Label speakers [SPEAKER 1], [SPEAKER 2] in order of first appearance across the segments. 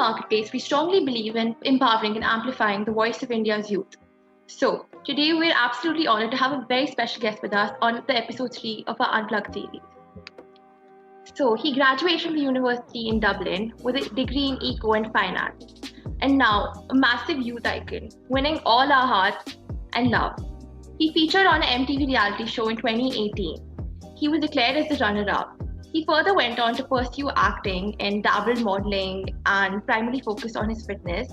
[SPEAKER 1] Marketplace, we strongly believe in empowering and amplifying the voice of India's youth. So, today we're absolutely honored to have a very special guest with us on the episode 3 of our Unplugged series. So, he graduated from the university in Dublin with a degree in Eco and Finance, and now a massive youth icon, winning all our hearts and love. He featured on an MTV reality show in 2018. He was declared as the runner-up. He further went on to pursue acting and dabbled modeling and primarily focused on his fitness.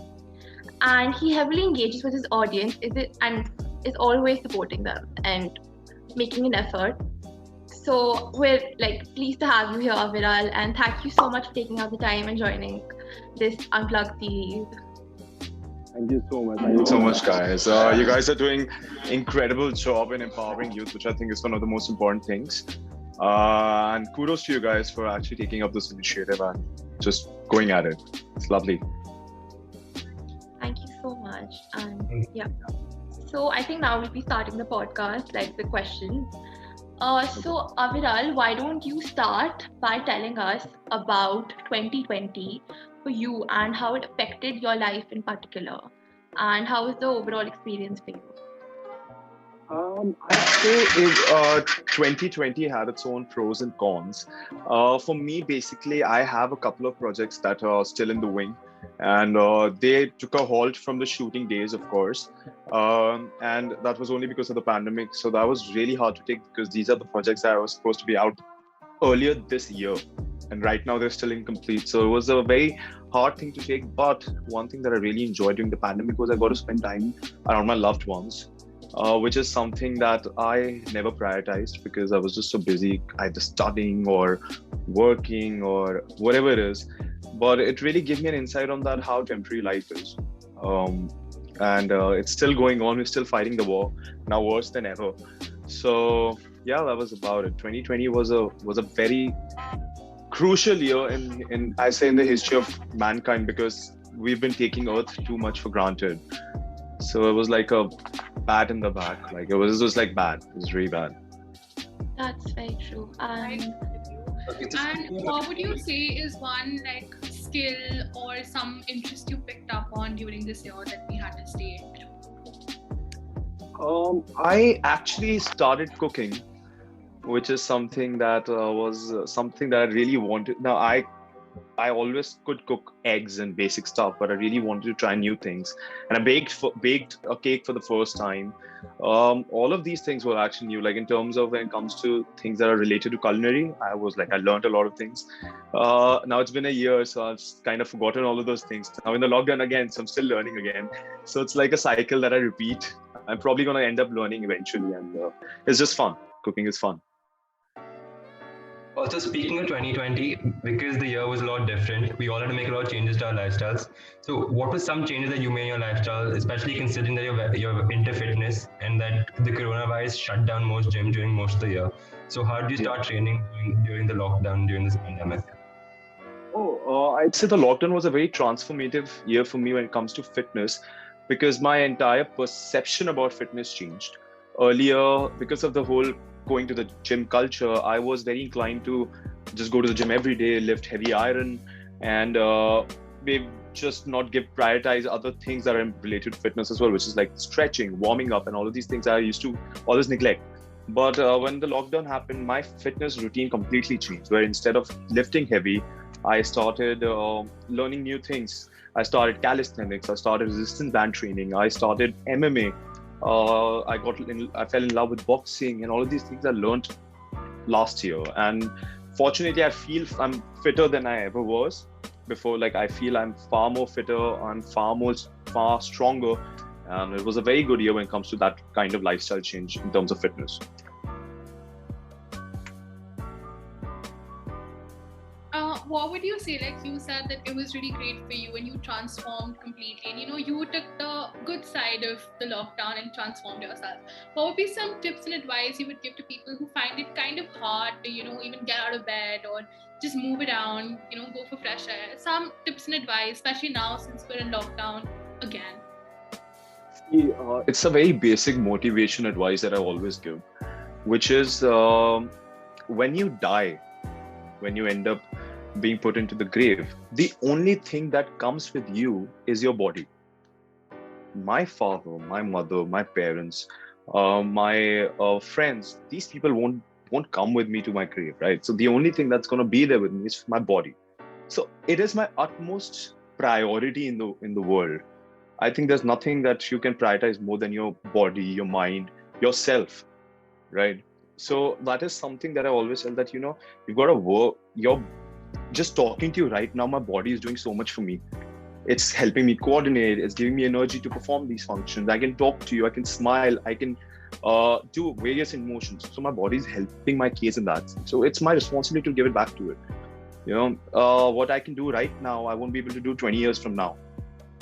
[SPEAKER 1] And he heavily engages with his audience and is always supporting them and making an effort. So we're pleased to have you here, Aviral, and thank you so much for taking out the time and joining this Unplugged series.
[SPEAKER 2] Thank you so much.
[SPEAKER 3] Thank you so much, guys. You guys are doing incredible job in empowering youth, which I think is one of the most important things. And kudos to you guys for actually taking up this initiative and just going at it. It's lovely.
[SPEAKER 1] Thank you so much. And yeah, so I think now we'll be starting the podcast, the questions. So Aviral, why don't you start by telling us about 2020 for you and how it affected your life in particular, and how was the overall experience for you?
[SPEAKER 3] I'd say 2020 had its own pros and cons. For me, basically, I have a couple of projects that are still in the wing, and they took a halt from the shooting days, of course. And that was only because of the pandemic. So that was really hard to take because these are the projects that I was supposed to be out earlier this year. And right now they're still incomplete. So it was a very hard thing to take. But one thing that I really enjoyed during the pandemic was I got to spend time around my loved ones. Which is something that I never prioritized because I was just so busy either studying or working or whatever it is. But it really gave me an insight on that, how temporary life is. And it's still going on. We're still fighting the war, now worse than ever. So yeah, that was about it. 2020 was a very crucial year in the history of mankind because we've been taking Earth too much for granted. So it was like a bat in the back. It was bad. It was really bad.
[SPEAKER 1] That's very true.
[SPEAKER 4] And what would you say is one skill or some interest you picked up on during this year that we had to stay at home?
[SPEAKER 3] I actually started cooking, which is something that was something that I really wanted. Now I always could cook eggs and basic stuff, but I really wanted to try new things. And I baked a cake for the first time. All of these things were actually new, in terms of when it comes to things that are related to culinary. I learned a lot of things. Now it's been a year, so I've kind of forgotten all of those things. Now in the lockdown again, so I'm still learning again. So it's like a cycle that I repeat. I'm probably going to end up learning eventually. And it's just fun. Cooking is fun.
[SPEAKER 5] Also, speaking of 2020, because the year was a lot different, we all had to make a lot of changes to our lifestyles. So what were some changes that you made in your lifestyle, especially considering that you're into fitness and that the coronavirus shut down most gyms during most of the year? So how did you start training during the lockdown, during this pandemic?
[SPEAKER 3] I'd say the lockdown was a very transformative year for me when it comes to fitness because my entire perception about fitness changed. Earlier, because of the whole going to the gym culture, I was very inclined to just go to the gym every day, lift heavy iron, and maybe just not prioritize other things that are related to fitness as well, which is like stretching, warming up, and all of these things I used to always neglect. But when the lockdown happened, my fitness routine completely changed, where instead of lifting heavy, I started learning new things. I started calisthenics, I started resistance band training, I started MMA. I fell in love with boxing, and all of these things I learned last year. And fortunately, I feel I'm fitter than I ever was before. I feel I'm far more fitter, I'm far stronger. And it was a very good year when it comes to that kind of lifestyle change in terms of fitness.
[SPEAKER 4] What would you say? You said that it was really great for you and you transformed completely. And you took the good side of the lockdown and transformed yourself. What would be some tips and advice you would give to people who find it kind of hard to, even get out of bed or just move around, go for fresh air? Some tips and advice, especially now since we're in lockdown again.
[SPEAKER 3] It's a very basic motivation advice that I always give, which is when you die, when you end up being put into the grave, the only thing that comes with you is your body. My father, my mother, my parents, my friends, these people won't come with me to my grave, right? So the only thing that's going to be there with me is my body. So it is my utmost priority in the world. I think there's nothing that you can prioritize more than your body, your mind, yourself, right? So that is something that I always tell, that you've got to work. You're just talking to you right now, my body is doing so much for me. It's helping me coordinate, it's giving me energy to perform these functions. I can talk to you, I can smile, I can do various emotions. So my body is helping my case in that. So it's my responsibility to give it back to it. What I can do right now, I won't be able to do 20 years from now.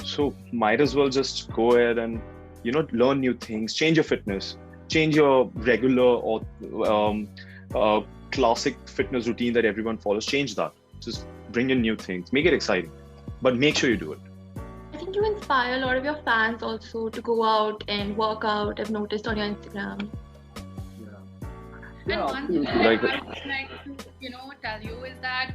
[SPEAKER 3] So might as well just go ahead and learn new things, change your fitness, change your regular or classic fitness routine that everyone follows. Change that. Just bring in new things, make it exciting, but make sure you do it.
[SPEAKER 1] I think you inspire a lot of your fans also to go out and work out. I've noticed on your Instagram.
[SPEAKER 4] And one thing
[SPEAKER 3] Like-
[SPEAKER 4] I would like to, tell you is that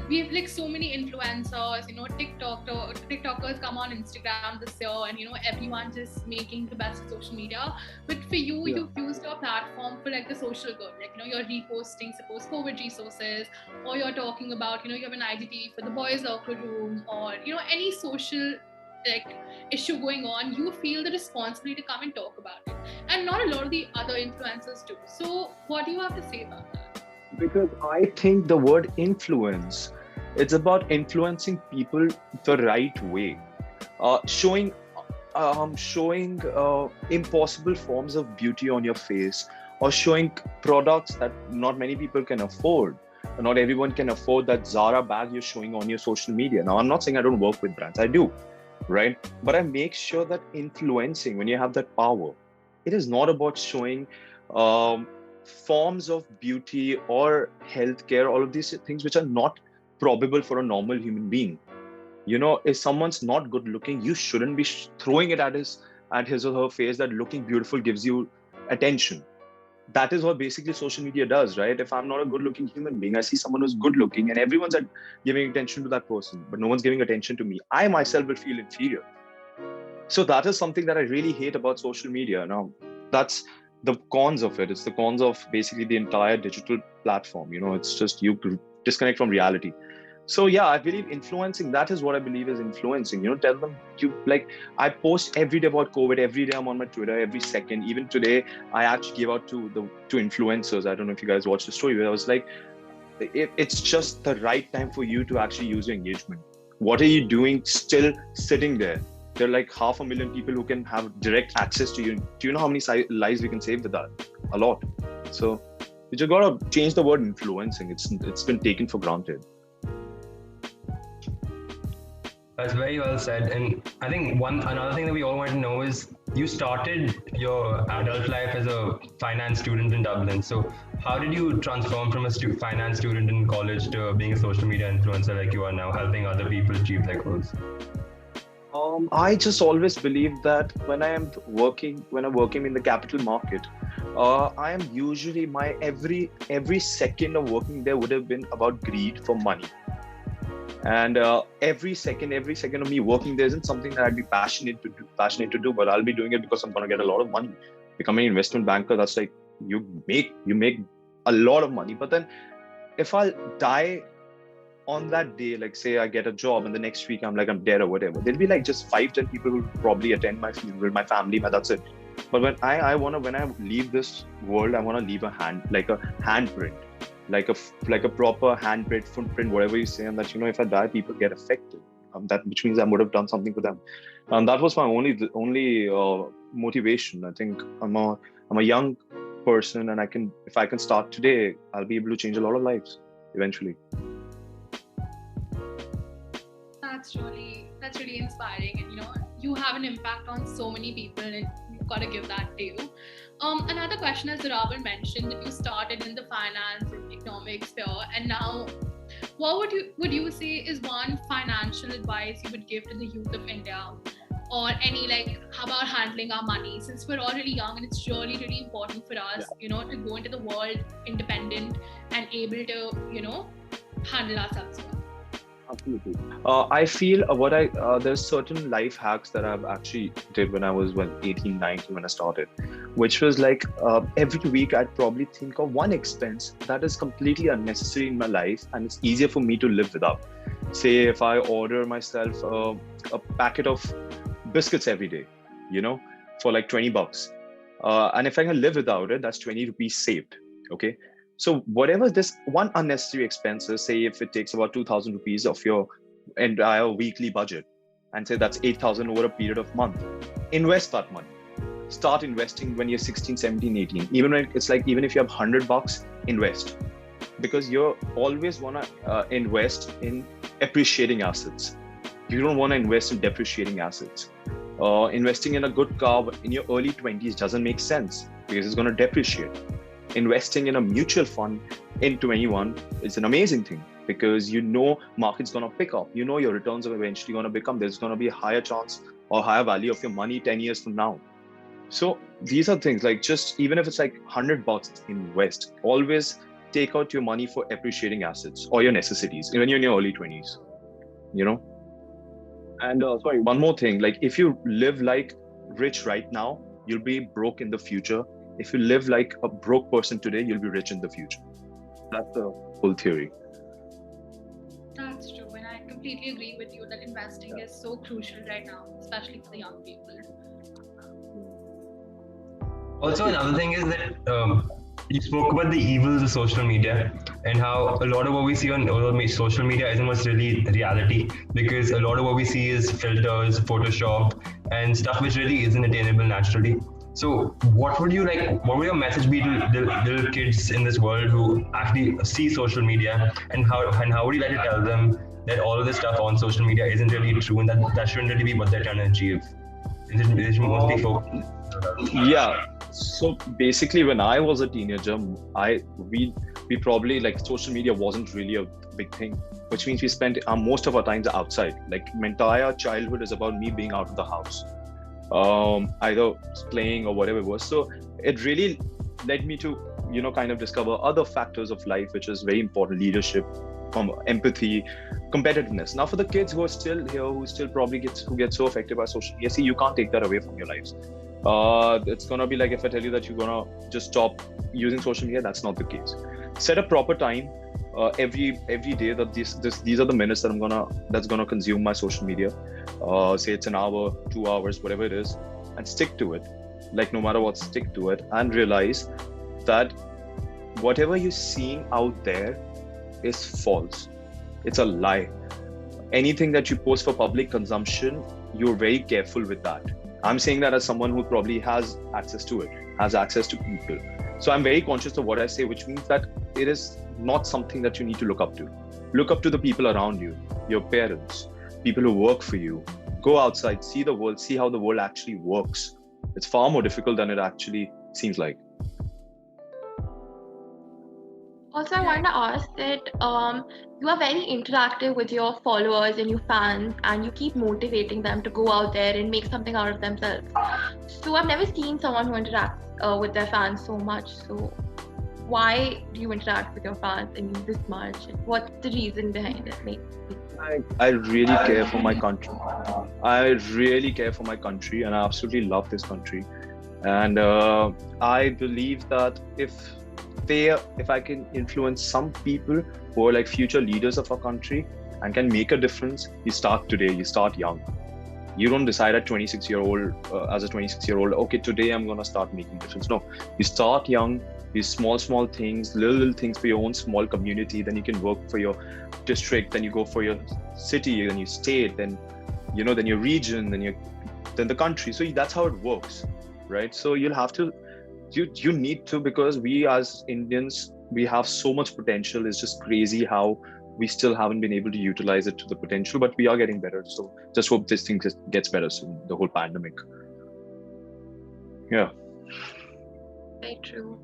[SPEAKER 4] we have like so many influencers, TikTokers come on Instagram this year, and everyone just making the best of social media. But for you, you've used your platform for like the social good, like you're reposting suppose COVID resources, or you're talking about you have an IGTV for the boys' locker room, or any social like issue going on. You feel the responsibility to come and talk about it, and not a lot of the other influencers do. So what do you have to say about that?
[SPEAKER 3] Because I think the word influence, it's about influencing people the right way, showing impossible forms of beauty on your face, or showing products that not many people can afford. Not everyone can afford that Zara bag you're showing on your social media. Now, I'm not saying I don't work with brands, I do, right? But I make sure that influencing, when you have that power, it is not about showing forms of beauty or healthcare, all of these things which are not probable for a normal human being. If someone's not good looking, you shouldn't be throwing it at his or her face that looking beautiful gives you attention. That is what basically social media does, right? If I'm not a good looking human being, I see someone who's good looking and everyone's giving attention to that person, but no one's giving attention to me, I myself will feel inferior. So that is something that I really hate about social media. Now, that's the cons of it. It's the cons of basically the entire digital platform. It's just you disconnect from reality. So yeah, I believe influencing, that is what I believe is influencing. Tell them, I post every day about COVID. Every day I'm on my Twitter, every second. Even today, I actually gave out to influencers. I don't know if you guys watched the story, but I was like, it's just the right time for you to actually use your engagement. What are you doing still sitting there? There are like 500,000 people who can have direct access to you. Do you know how many lives we can save with that? A lot. So you just gotta change the word influencing. It's been taken for granted.
[SPEAKER 5] That's very well said. And I think another thing that we all want to know is, you started your adult life as a finance student in Dublin. So how did you transform from a finance student in college to being a social media influencer like you are now, helping other people achieve their goals?
[SPEAKER 3] I just always believe that when I'm working in the capital market, I am usually every second of working there would have been about greed for money. And every second of me working there isn't something that I'd be passionate to do, but I'll be doing it because I'm going to get a lot of money. Becoming an investment banker, that's like you make a lot of money. But then if I'll die on that day, like say I get a job and the next week I'm dead or whatever, there'll be like just 5-10 people who probably attend my funeral, my family, but that's it. But when I leave this world, I want to leave a handprint, like a proper handprint, footprint, whatever you say, and that if I die, people get affected. That which means I would have done something for them. And that was my only motivation. I think I'm a young person, and if I can start today, I'll be able to change a lot of lives eventually.
[SPEAKER 4] That's really inspiring, and you have an impact on so many people, and you've got to give that to you. Another question, as Rahul mentioned, that you started in the finance and economics sphere, and now what would you say is one financial advice you would give to the youth of India, or any how about handling our money, since we're all really young, and it's really important for us to go into the world independent and able to handle ourselves well?
[SPEAKER 2] Absolutely.
[SPEAKER 3] I feel there's certain life hacks that I've actually did when I was 18, 19 when I started, which was like every week I'd probably think of one expense that is completely unnecessary in my life and it's easier for me to live without. Say if I order myself a packet of biscuits every day, for like $20. And if I can live without it, that's 20 rupees saved. Okay. So whatever this one unnecessary expenses, say if it takes about 2,000 rupees of your entire weekly budget, and say that's 8,000 over a period of month, invest that money. Start investing when you're 16, 17, 18. Even when it's like, even if you have $100, invest. Because you always want to invest in appreciating assets. You don't want to invest in depreciating assets. Investing in a good car in your early 20s doesn't make sense because it's going to depreciate. Investing in a mutual fund in 21 is an amazing thing because market's going to pick up. Your returns are eventually going to become, there's going to be a higher chance or higher value of your money 10 years from now. So these are things like just even if it's like $100 invest, always take out your money for appreciating assets or your necessities when you're in your early 20s, And sorry, one more thing, like if you live like rich right now, you'll be broke in the future. If you live like a broke person today, you'll be rich in the future. That's the whole theory.
[SPEAKER 4] That's true, and I completely agree with you that investing is so crucial right now, especially for the young people.
[SPEAKER 5] Also, another thing is that you spoke about the evils of social media and how a lot of what we see on social media isn't what's really reality, because a lot of what we see is filters, Photoshop, and stuff which really isn't attainable naturally. So what would your message be to the little kids in this world who actually see social media, and how would you like to tell them that all of this stuff on social media isn't really true and that shouldn't really be what they're trying to achieve? They should mostly focus.
[SPEAKER 3] Yeah. So basically, when I was a teenager, we probably like social media wasn't really a big thing, which means we spent most of our times outside. Like my entire childhood is about me being out of the house, either playing or whatever it was. So it really led me to kind of discover other factors of life, which is very important: leadership, empathy, competitiveness. Now, for the kids who are still here, who get so affected by social media, see, you can't take that away from your lives. It's gonna be like if I tell you that you're gonna just stop using social media, that's not the case. Set a proper time every day that these are the minutes that's gonna consume my social media. Say it's an hour, 2 hours, whatever it is, and stick to it. Like no matter what, stick to it and realize that whatever you're seeing out there is false. It's a lie. Anything that you post for public consumption, you're very careful with that. I'm saying that as someone who probably has access to it, has access to people. So I'm very conscious of what I say, which means that it is not something that you need to look up to. Look up to the people around you, your parents, people who work for you. Go outside, see the world, see how the world actually works. It's far more difficult than it actually seems like.
[SPEAKER 1] Also, I wanted to ask that you are very interactive with your followers and your fans, and you keep motivating them to go out there and make something out of themselves. So I've never seen someone who interacts with their fans so much. So why do you interact with your fans and this much? What's the reason behind it? Maybe?
[SPEAKER 3] I really care for my country. I really care for my country, and I absolutely love this country. And I believe that if I can influence some people who are like future leaders of our country and can make a difference, you start today, you start young. You don't decide at 26-year-old, as a 26-year-old, okay, today I'm going to start making a difference. No, you start young, these small things, little things for your own small community, then you can work for your district, then you go for your city, then your state, then your region, then the country. So that's how it works, right? So you'll have to, you need to, because we as Indians, we have so much potential. It's just crazy how we still haven't been able to utilize it to the potential, but we are getting better. So just hope this thing gets better soon, the whole pandemic. Yeah.
[SPEAKER 1] Very true.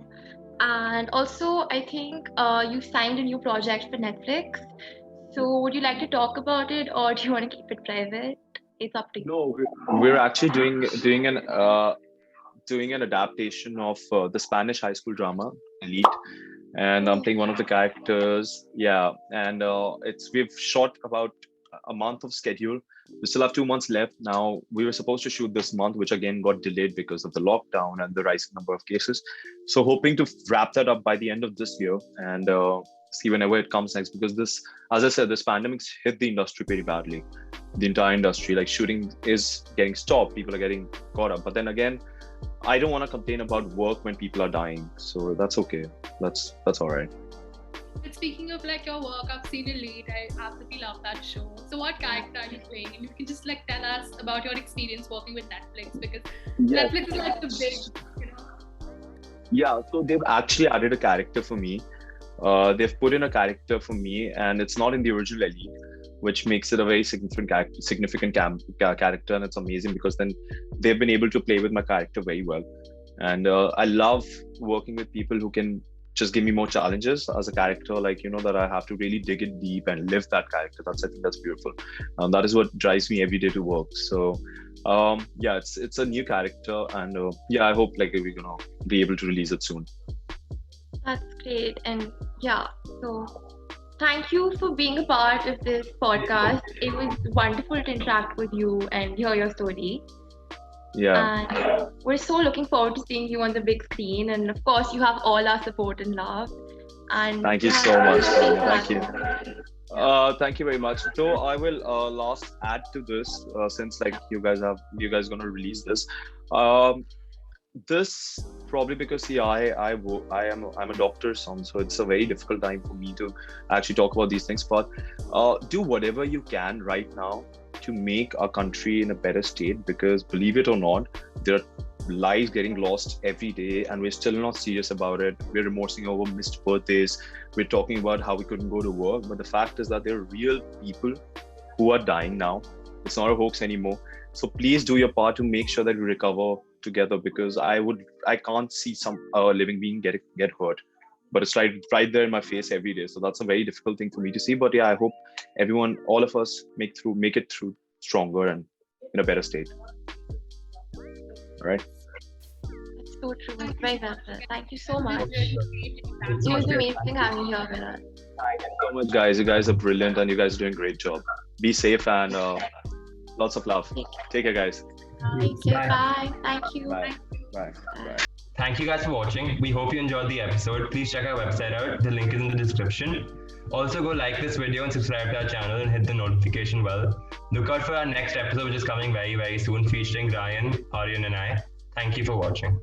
[SPEAKER 1] And also, I think you signed a new project for Netflix. So would you like to talk about it, or do you want to keep it private? It's up to you.
[SPEAKER 3] No, we're actually doing an adaptation of the Spanish high school drama Elite, and I'm playing one of the
[SPEAKER 4] Wow.
[SPEAKER 3] characters. Yeah, and we've shot about a month of schedule. We still have 2 months left. Now we were supposed to shoot this month, which again got delayed because of the lockdown and the rising number of cases. So hoping to wrap that up by the end of this year and see whenever it comes next. Because this, as I said, this pandemic's hit the industry pretty badly. The entire industry, like shooting, is getting stopped. People are getting caught up. But then again, I don't want to complain about work when people are dying. So that's okay. That's all right.
[SPEAKER 4] But speaking of like your work, I've seen Elite. I absolutely love that show. So what character are you playing? And you can just like tell us about your experience working with Netflix, because
[SPEAKER 2] Yes.
[SPEAKER 4] Netflix is like the big, you know.
[SPEAKER 3] Yeah, so they've actually added a character for me. They've put in a character for me, and it's not in the original Elite, which makes it a very character, and it's amazing because then they've been able to play with my character very well. And I love working with people who can just give me more challenges as a character, like that I have to really dig in deep and live that character. I think that's beautiful. That is what drives me every day to work. So yeah, it's a new character, and yeah, I hope like we're gonna be able to release it soon.
[SPEAKER 1] That's great. And yeah, so thank you for being a part of this podcast. It was wonderful to interact with you and hear your story.
[SPEAKER 3] Yeah,
[SPEAKER 1] And we're so looking forward to seeing you on the big screen. And of course, you have all our support and love. And
[SPEAKER 3] thank you
[SPEAKER 1] yeah,
[SPEAKER 3] so much,
[SPEAKER 1] thank
[SPEAKER 3] Tanya. Thank you.
[SPEAKER 1] Yeah.
[SPEAKER 3] Thank you very much. Though I will last add to this, since like you guys gonna release this. This probably because see, I'm a doctor's son, so it's a very difficult time for me to actually talk about these things. But do whatever you can right now to make our country in a better state, because believe it or not, there are lives getting lost every day, and we're still not serious about it. We're remorsing over missed birthdays. We're talking about how we couldn't go to work, but the fact is that there are real people who are dying now. It's not a hoax anymore. So please do your part to make sure that we recover together, because I can't see some living being get hurt, but it's right there in my face every day. So that's a very difficult thing for me to see. But yeah, I hope everyone, all of us, make it through stronger and in a better state. All right.
[SPEAKER 1] It's so true. It's very well said. Thank you so much.
[SPEAKER 4] Really
[SPEAKER 1] It was amazing having you here with us.
[SPEAKER 3] Thank you so much, guys. You guys are brilliant, and you guys are doing a great job. Be safe, and lots of love. Take care, guys.
[SPEAKER 1] Thank you. Bye. Thank you.
[SPEAKER 3] Bye. Bye. Bye.
[SPEAKER 5] Thank you guys for watching. We hope you enjoyed the episode. Please check our website out. The link is in the description. Also, go like this video and subscribe to our channel and hit the notification bell. Look out for our next episode, which is coming very, very soon, featuring Ryan, Aryan, and I. Thank you for watching.